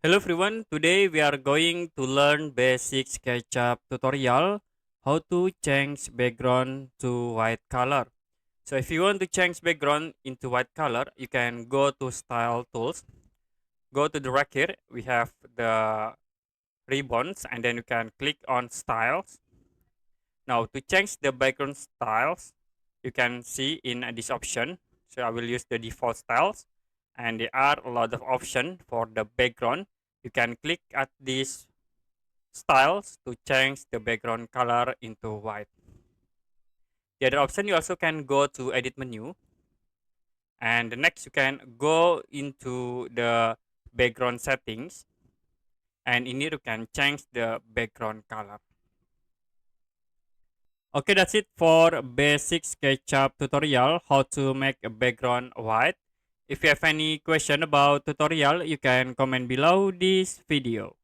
Hello everyone, today we are going to learn basic SketchUp tutorial how to change background to white color. So if you want to change background into white color, you can go to style tools, go to the right here, we have the ribbons and then you can click on styles. Now to change the background styles, you can see in this option. So I will use the default styles and there are a lot of options for the background. You can click at these styles to change the background color into white. The other option you also can go to edit menu and the next you can go into the background settings and in here you can change the background color. Okay, that's it for basic SketchUp tutorial how to make a background white. If you have any question about tutorial, you can comment below this video.